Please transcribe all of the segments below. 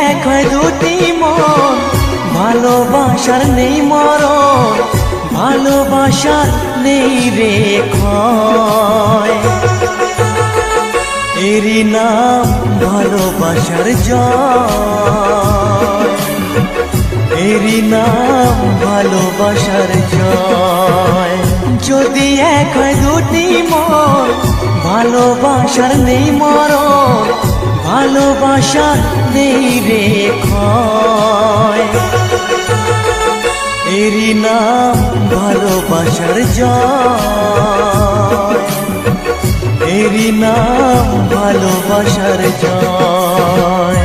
এক হয় দুটি মন, ভালোবাসার নেই মরণ, ভালোবাসার নেই রে ক্ষয়। এরই নাম ভালোবাসার জয়, এরই নাম ভালোবাসার জয়। যদি এক হয় দুটি মন, ভালোবাসার নেই মরণ, ভালোবাসার নেই রে ক্ষয়। এরই নাম ভালোবাসার জয়, এরই নাম ভালোবাসার জয়।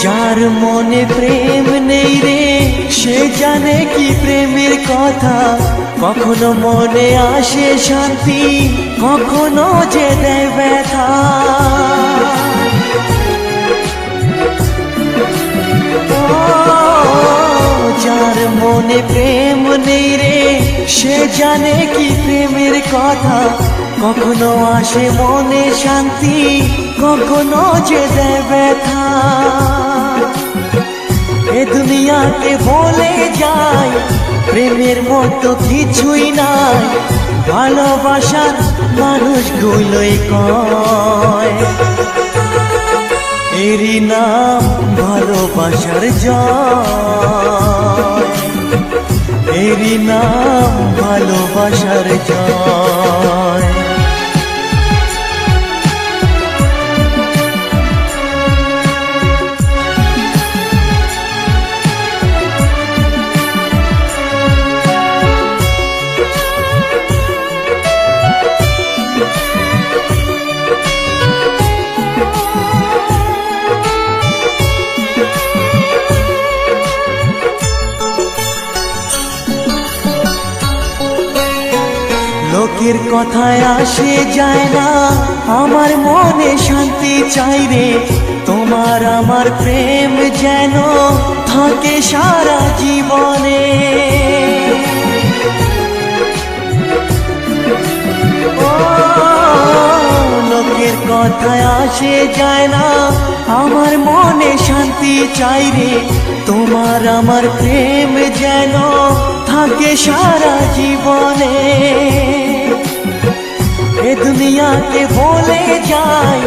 যার মনে প্রেম নেই রে, সে জানে কি প্রেমের কথা। কখনো মনে আসে শান্তি, কখনো যে দেয় ব্যথা। যার মনে প্রেম নেই রে, সে জানে কি প্রেমের কথা। কখনো আসে মনে শান্তি, কখনো যে দেয় ব্যথা। এ দুনিয়াতে বলে যায় প্রেমের মতো কিছুই নাই, ভালোবাসার মানুষগুলোই কয়। এরই নাম ভালোবাসার জয়, এরই নাম ভালোবাসার জয়। লোকের কথায় আসে যায় না, আমার মনে শান্তি চাই রে। তোমার আমার প্রেম যেন থাকে সারা জীবনে। লোকের কথায় আসে যায় না, আমার মনে শান্তি চাই রে। তোমার আমার প্রেম যেন থাকে সারা জীবনে। এ দুনিয়াতে বলে যায়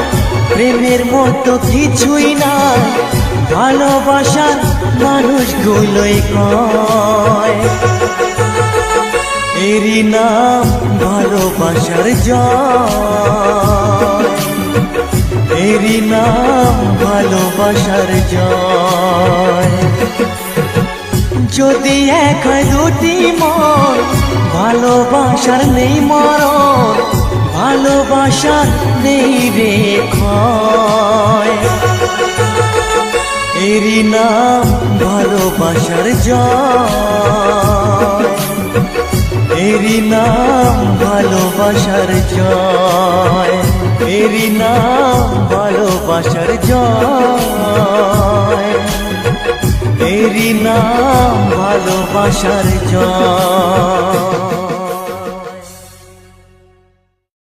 প্রেমের মতো কিছুই নাই, ভালোবাসার মানুষগুলোই কয়। এরই নাম ভালোবাসার জয়, এরই নাম ভালোবাসার জয়। যদি এক হয় দুটি মন, ভালোবাসার নেই মরণ, ভালোবাসার নেই রে ক্ষয়। এরই নাম ভালোবাসার জয়, এরই নাম ভালোবাসার জয়, এরই নাম ভালোবাসার জয়, এরই নাম ভালোবাসার জয়।